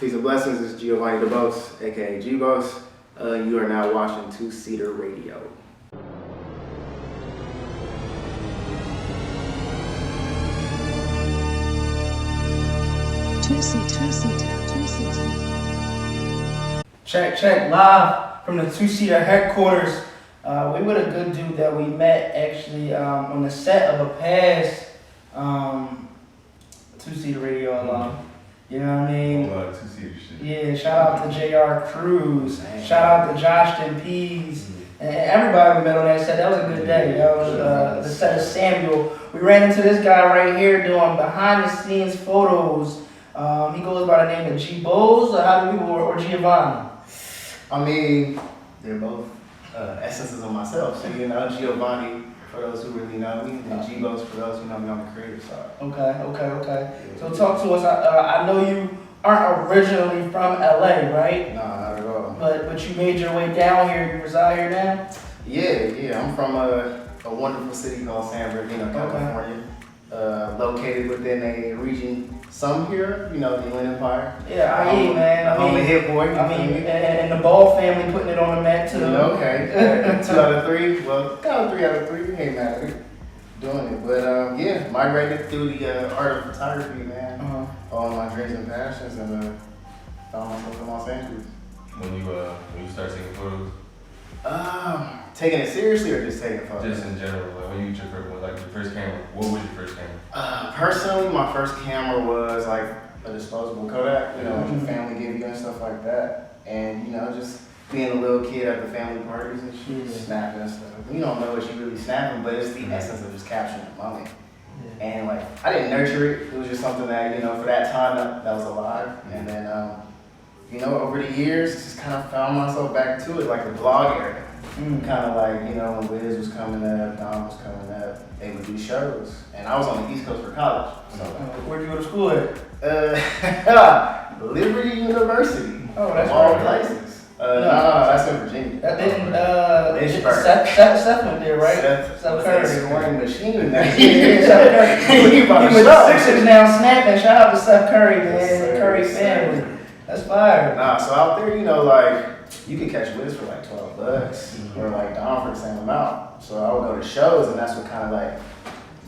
Peace and blessings. This is Geee Bose, aka Geebose. You are now watching 2SEATER Radio. Check, live from the 2SEATER headquarters. We with a good dude that we met actually on the set of a past 2SEATER Radio alum. You know what I mean? A lot of 2SEATER shit. Yeah, shout out to JR Cruz, shout out to Josh and Pease, and everybody we met on that set. That was a good day. That was the set of Samuel. We ran into this guy right here doing behind the scenes photos. He goes by the name of Gee Bose, or Giovanni. I mean, they're both essences of myself. So, Giovanni, for those who really know me, and Geebose, for those who know me on the creative side. Okay. So talk to us. I know you aren't originally from LA, right? Nah, not at all. But you made your way down here. You reside here now? Yeah. I'm from a wonderful city called San Bernardino, California. Located within a region, some here, the Inland Empire. Yeah, man. I'm a hit boy. And the Ball family putting it on the mat too. Okay. 2 out of 3. Well, kind of 3 out of 3. We ain't mad at it. Doing it. But migrated through the art of photography, man. All my dreams and passions, and found myself in Los Angeles. When you start taking photos? Taking it seriously or just taking photos? Just in general, like when you get your first one, like your first camera. What was your first camera? Personally, my first camera was like a disposable Kodak, like the family gave you and stuff like that. And just being a little kid at the family parties and shit, snapping and stuff. You don't know what you really snapping, but it's the essence of just capturing the moment. Yeah. And I didn't nurture it. It was just something that, for that time that was alive. And then, over the years, just kind of found myself back to it, like the blog area. Kind of like, when Wiz was coming up, Don was coming up, they would do shows. And I was on the East Coast for college. So, where'd you go to school at? Liberty University. Oh, that's all right. places. No, that's in Virginia. That didn't, Lynchburg. Seth went there, right? Seth Curry. scoring machine. Seth Curry. He with the Sixers now snapping. Shout out to Seth Curry, man. Yes, sir. The Curry family. That's fire. Nah, so out there, you could catch Wiz for like $12 or like Don for the same amount. So I would go to shows, and that's what kind of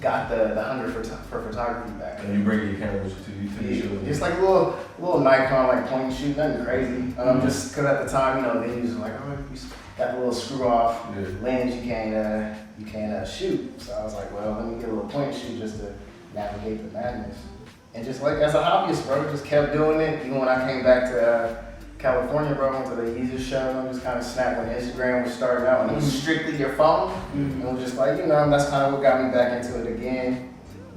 got the hunger for photography back. And you bring your camera with you to the show? Just like a little Nikon point and shoot, nothing crazy. Just because at the time, venues were like, oh, you got the little screw off lens you can't shoot. So I was like, well, let me get a little point and shoot just to navigate the madness. And just as a hobbyist, bro, just kept doing it. Even when I came back to California, bro, went to the Yeezus show, and just kind of snapped when Instagram was starting out, and it was strictly your phone. And it was just like, that's kind of what got me back into it again.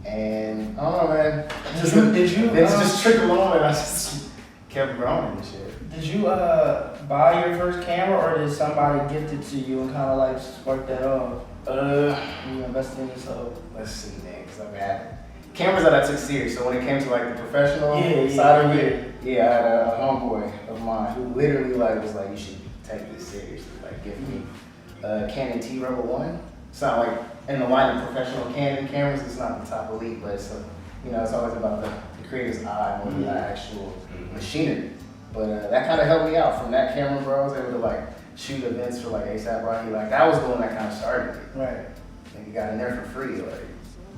And I don't know, man. It's just trickled on, and I just kept growing and shit. Did you buy your first camera, or did somebody gift it to you and kind of spark that off? You invested in yourself. Let's see, man, because I've had cameras that I took serious. So when it came to the professional side of it, I had a homeboy of mine who literally was like, you should take this seriously. Give me a Canon T Rebel 1. It's not in the line of professional Canon cameras. It's not the top elite, but it's it's always about the creator's eye more than the actual machinery. But that kind of helped me out. From that camera, bro, I was able to shoot events for ASAP Rocky. That was the one that kind of started it. Right. And you got in there for free,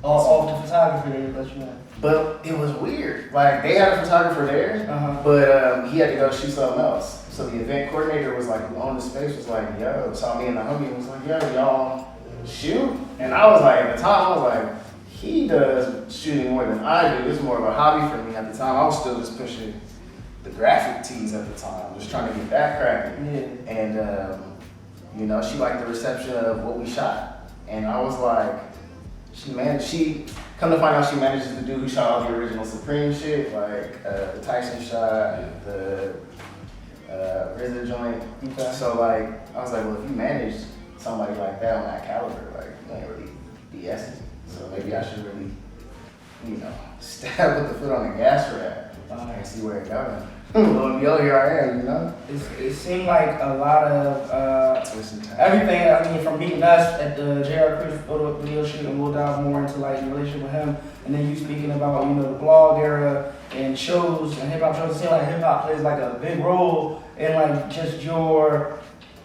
off the photography they let you know. But it was weird. They had a photographer there, but he had to go shoot something else. So the event coordinator was who owned the space was like, yo, saw me and the homie and was like, yo, y'all shoot? And I was at the time, I was like, he does shooting more than I do. It's more of a hobby for me at the time. I was still just pushing the graphic tees at the time, just trying to get that cracking. Yeah. And, she liked the reception of what we shot. And I was like, come to find out she manages the dude who shot all the original Supreme shit, the Tyson shot, the RZA joint. Okay. So I was like, well, if you manage somebody like that on that caliber, you ain't really BSing. So maybe I should really, stab with the foot on the gas for that. I see where it going. Lo and behold, here I am, you know? It seemed like a lot of Twisting time. everything, I mean, from meeting us at the J.R. Cruz photo video shoot, and we'll dive more into like your relationship with him, and then you speaking about, you know, the blog era and shows and hip hop shows. It seems like hip hop plays like a big role in like just your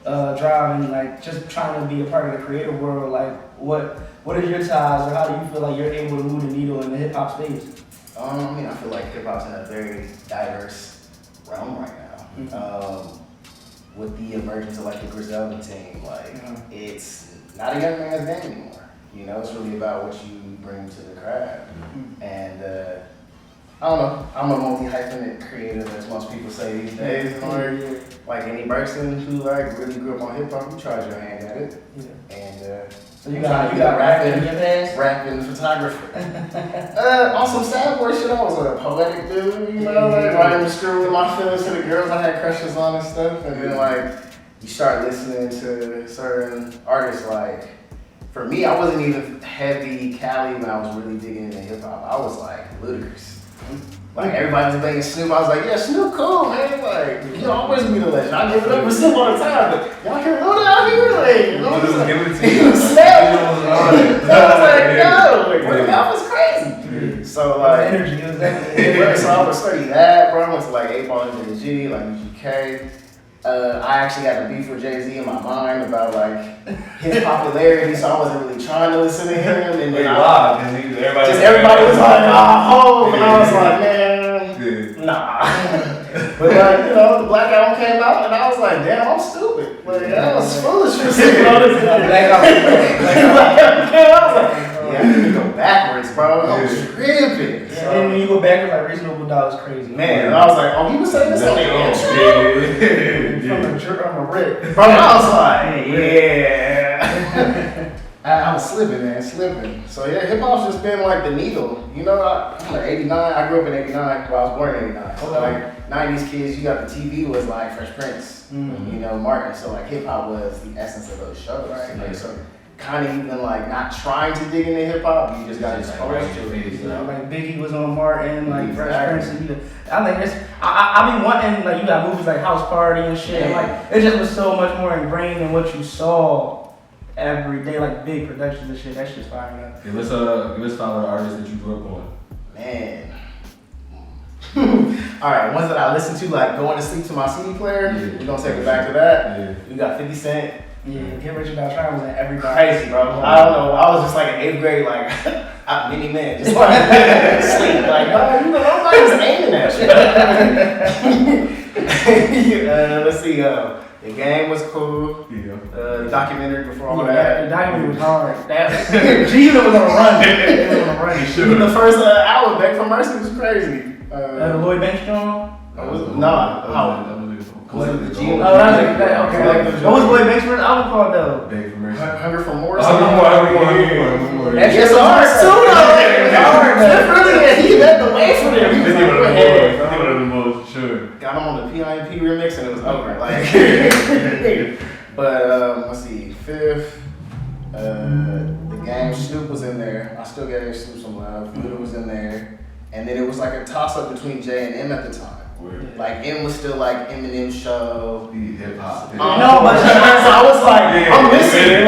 drive and like just trying to be a part of the creative world. Like, what are your ties, or how do you feel like you're able to move the needle in the hip hop space? I mean, I feel like hip hop's in a very diverse realm right now. With the emergence of like the Griselda team, like it's not a young man's game anymore. You know, it's really about what you bring to the craft. And I don't know, I'm a multi-hyphenate creative, as most people say these days. Like Andy Bergson, who like really grew up on hip hop, you tried your hand at it. And so you got rapping in your past? Rapping photographer. On some sad boy shit, I was a poetic dude, you know, like writing screwing my feelings to the girls I had crushes on and stuff. And then like you start listening to certain artists. Like for me, I wasn't even heavy Cali when I was really digging into hip hop. I was like Ludacris. Like everybody was banging Snoop, I was like, yeah, Snoop cool, man. Like, you always be the legend. I give it up for Snoop all the time, but y'all hear Luda out here? Like, you know what I'm saying? He was snapping. I was like, no, like, what the hell was crazy. So like, energy, it was definitely so I would study that, bro. I went to like 8 Ball and G, like UGK. I actually had a beef with Jay-Z in my mind about like his popularity, so I wasn't really trying to listen to him. And then everybody was like, oh, and I was like, man, nah. But like, you know, the Black Album came out, and I was like, damn, I'm stupid. Like, that was foolish for sitting on this. Black Album came out, I was like, yeah, I need to go backwards, bro. I was tripping. So, and when you go back, like Reasonable Doubt is crazy. Man, and I was like, oh, he was saying this on the intro? From a rip. Bro, I was like, yeah. I was slipping, man, slipping. So yeah, hip hop's just been like the needle. You know, I'm like 89, I grew up in 89, well, I was born in 89. So like 90s kids, you got the TV was like Fresh Prince, you know, Martin. So like hip hop was the essence of those shows. Right? Like, so kind of even like not trying to dig into hip hop, you just got exposed to it. You know? Like Biggie was on Martin, like Fresh Prince. And, I think it's, I be wanting, like, you got movies like House Party and shit. And, like, it just was so much more ingrained in what you saw every day, like big productions and shit. That shit's fire, man. Okay, let's follow the artists that you grew up on. Man. All right, ones that I listen to, like going to sleep to my CD player. We're gonna take it back to that. We got 50 Cent. Yeah, Get Rich or Die Trying was in everybody. Crazy, bro. I don't know. I was just like in 8th grade, like mini man, just like sleep, like you know, nobody was aiming at shit. Let's see. The Game was cool. The documentary before all that. The documentary was hard. Gee was on a run. He was on a run. Even the first hour, Back from Mercy was crazy. The Lloyd Banks joint? Was it the Gee? Oh, that's okay. What was Lloyd Banks' first album called though? Hunger for More. That's hard too though. That's really, he led the way for them. He was like, go ahead. One of the most, sure. Got him on the PIMP remix and it was over. Like, but let's see, 5th, the Game, Snoop was in there. I still gave Snoop some love. Luda was in there, and then it was like a toss up between J and M at the time. Like M was still like Eminem's show, hip hop. No, but so I was like, I'm missing.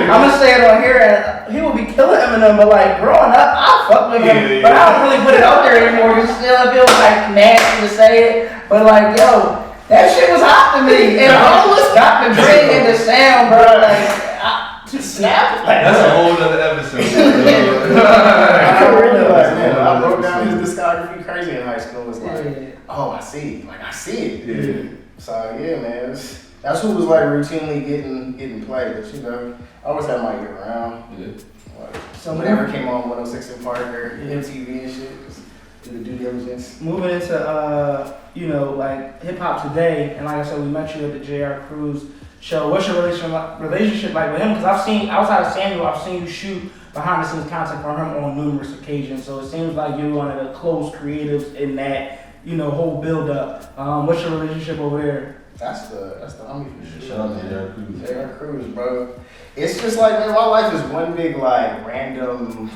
I'm gonna say it on here. He would be killing Eminem, but like growing up, I fuck with him, but I don't really put it out there anymore. Cause still, it feels like nasty to say it. But like, yo, that shit was hot to me, and I was got the drink and the sound, bro. Like, snap. That's a whole other episode. I broke down his discography crazy in high school. It was like, oh, I see. Like, I see it. So, yeah, man. That's who was like routinely getting played. But, you know, I always had my ear around. Like, so whenever came on 106 in Park or MTV and shit, just do the due diligence. Moving into, you know, like hip hop today, and like I said, we met you at the J.R. Cruz show. What's your relationship like with him? Because I've seen, outside of Samuel, I've seen you shoot behind the scenes content for him on numerous occasions. So it seems like you're one of the close creatives in that, you know, whole build up. What's your relationship over there? That's the homie for sure. Shout out to J.R. Cruz. J.R. Cruz, bro. It's just like, man, my life is one big like random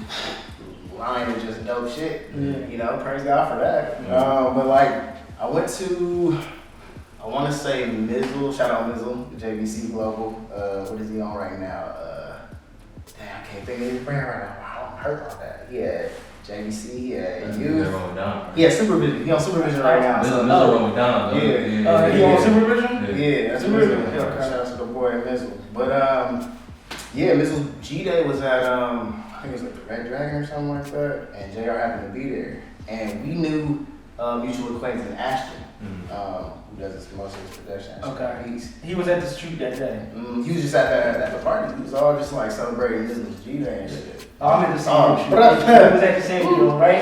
grind is just dope shit. Yeah. You know, praise God for that. But like, I went to, I want to say Mizzle, shout out Mizzle, JVC Global. What is he on right now? Damn, I can't think of his brand right now. I'm hurt on that. Yeah, JVC, yeah, you. Yeah, Supervision. He on Supervision right now. Mizzle wrong with Don. Yeah. He on Supervision? Yeah, that's Supervision. Shout out to the boy Mizzle. But yeah, Mizzle G-Day was at I think it was like the Red Dragon or something like that, and JR happened to be there, and we knew mutual acquaintance in Ashton, who does most of his production. Okay. He was at the street that day. He was just at the party. He was all just like celebrating Mizzle's G-Day and shit. Oh, I'm in the same shoot. He was at the same show, right?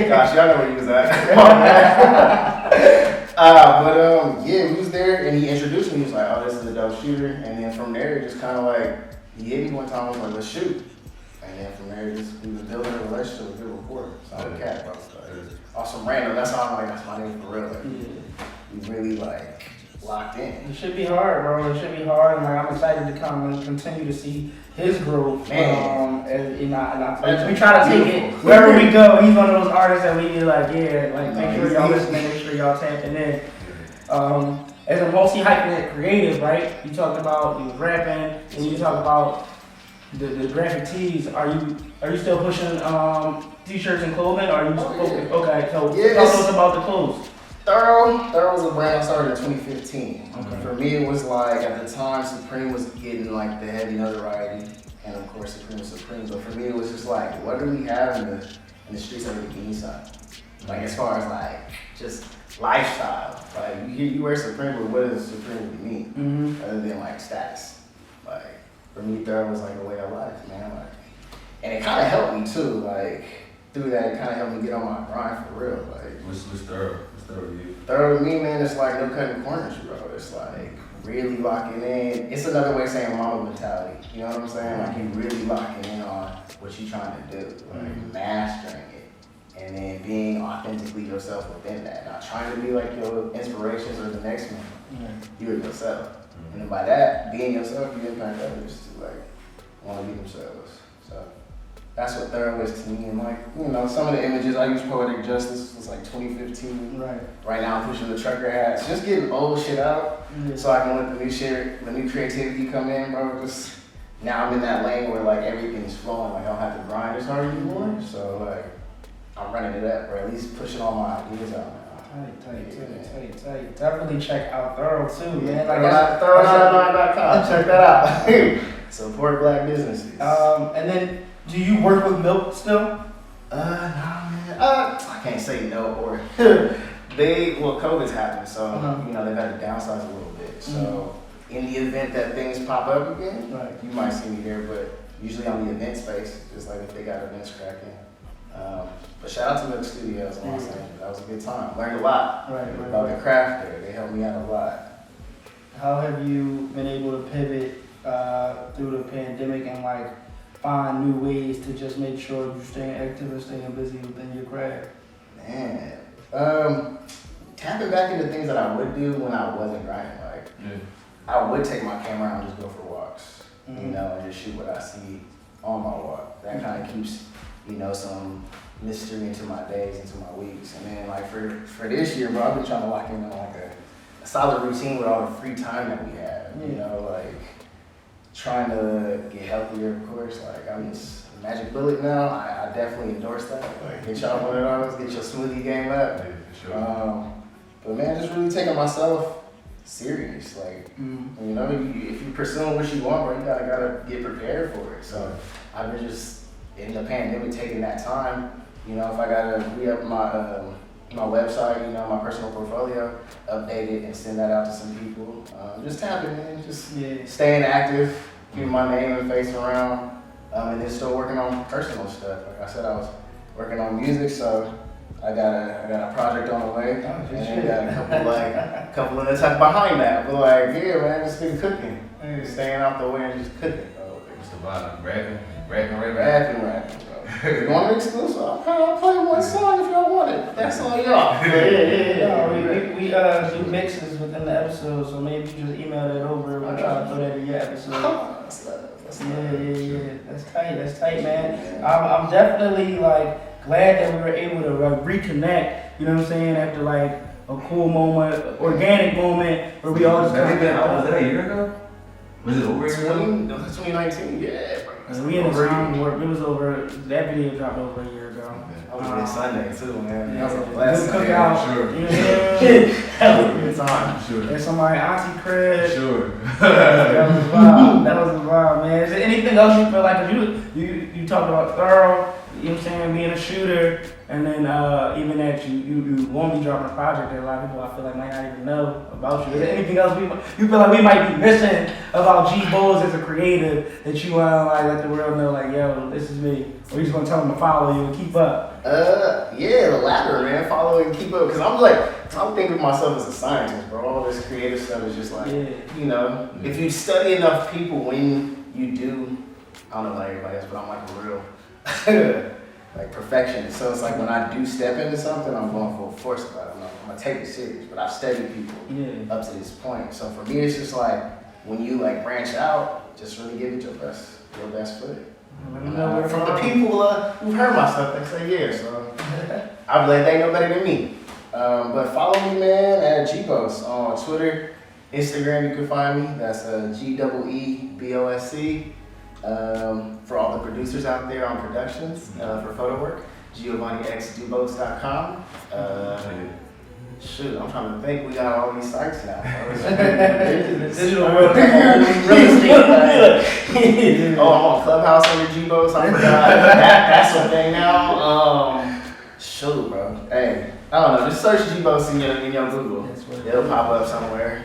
Gosh, y'all know where he was at. Yeah, we was there, and he introduced me. He was like, "Oh, this is a dope shooter," and then from there, just kind of like he hit me one time. I was like, "Let's shoot." And then from there, we was building a relationship with good rapport. So I'm a cat, bro. Awesome random. That's how I'm like, that's my name for real. Like, we really like locked in. It should be hard, bro. It should be hard, and like, I'm excited to come and continue to see his growth. And we try to take it wherever we go. He's one of those artists that we be like, yeah, like make sure y'all listening, make sure y'all tapping in. As a multi-hyphenate creative, right? You talked about you was rapping, and you talk about the graphic tees. Are you still pushing t-shirts and clothing? Or are you focused? Okay, so talk to us about the clothes. Thorough was a brand I started in 2015. Okay. For me, it was like at the time Supreme was getting like the heavy notoriety, and of course Supreme was Supreme. But for me, it was just like, what do we have in the streets of the bikini side? Like as far as like just lifestyle. Like you wear Supreme, but what does Supreme really mean? Other than like status. Like for me, Thorough was like a way of life, man. Like, and it kind of helped me too. Like through that, it kind of helped me get on my grind for real. Like what's Thorough? Thorough to me, man, it's like no cutting corners, bro. It's like really locking in. It's another way of saying mama mentality. You know what I'm saying? Like you really locking in on what you're trying to do, like mastering it, and then being authentically yourself within that. Not trying to be like your inspirations or the next one. You're yourself, and then by that being yourself, you impact others to like want to be themselves. So that's what Thorough is to me. And like, you know, some of the images I use Poetic Justice was like 2015. Right now I'm pushing the trucker hats. Just getting old shit out so I can let the new creativity come in, bro. Just now I'm in that lane where like everything's flowing. Like I don't have to grind as hard anymore. So like I'm running it up, or at least pushing all my ideas out now. Tight. Definitely check out Thorough too, man. Like Thorough99.com. Check that out. Support black businesses. And then do you work with Milk still? No, man. I can't say no or COVID's happened, so you know they've had to downsize a little bit. So in the event that things pop up again, you might see me there, but usually on the event space, just like if they got events cracking. But shout out to Milk Studios in Los Angeles. That was a good time. Learned a lot about the craft there. They helped me out a lot. How have you been able to pivot through the pandemic and like find new ways to just make sure you're staying active and staying busy within your craft? Man, tapping back into things that I would do when I wasn't grinding. Like, I would take my camera out and just go for walks, you know, and just shoot what I see on my walk. That kind of keeps, you know, some mystery into my days, into my weeks. And then like for this year, bro, I've been trying to lock in on like a solid routine with all the free time that we have, you know, like trying to get healthier, of course. Like I'm just Magic Bullet now. I definitely endorse that. Like get y'all one of those, get your smoothie game up. But man, just really taking myself serious. Like you know, if you're pursuing what you want, bro, you gotta get prepared for it. So I've been just in the pandemic taking that time. You know, if I gotta re-up my website, you know, my personal portfolio, update it and send that out to some people. Just tapping in, just staying active, keeping my name and face around, and then still working on personal stuff. Like I said, I was working on music, so I got a project on the way, and then got a couple of the stuff behind that. But like, yeah, man, just been cooking, staying out the way and just cooking. What's the vibe? Rapping. If you want an exclusive, I'll play one song if y'all want it. That's all y'all. We do mixes within the episode, so maybe you just email that over and we'll try to throw that in your episode. Yeah. That's tight, man. I'm definitely like glad that we were able to like reconnect. You know what I'm saying? After like a cool moment, organic moment where we all just Was kind that a year ago? Was it over a year ago? 2019, yeah. we in the time warp. It was over. That video dropped over a year ago. That was a good Sunday too, man. Yeah, That was a blast. good cookout. Sure. You know what I'm saying? That was a good time. Sure. There's somebody auntie crib. Sure. That was a vibe. That was a vibe, man. Is there anything else you feel like you talked about thorough? You know what I'm saying? Being a shooter, and then even that you won't be dropping a project that a lot of people I feel like might not even know about you. Is there anything else you feel like we might be missing about Gee Bose as a creative that you want to like let the world know, like, yo, this is me, or you just want to tell them to follow you and keep up? Yeah, the latter, man. Follow and keep up, because I'm thinking of myself as a scientist, bro. All this creative stuff is just like, you know, if you study enough people, when you do, I don't know about everybody else, but I'm like a real like perfectionist. So it's like when I do step into something, I'm going full force about it. I'm gonna take it serious. But I've studied people up to this point. So for me, it's just like when you like branch out, just really give it your best foot. From the people who've heard my stuff, they say yeah. So I'm like, they know better than me. But follow me, man, at Geebose on Twitter, Instagram. You can find me. That's GEEBOSE. For all the producers out there on productions, for photo work, GiovanniXDubose.com. Shoot, I'm trying to think. We got all these sites now. Digital world, real estate. Oh, I'm on Clubhouse under Geebose. I forgot. That's a thing now. Shoot, bro. Hey, I don't know. Just search Geebose in your Google. It'll pop up somewhere.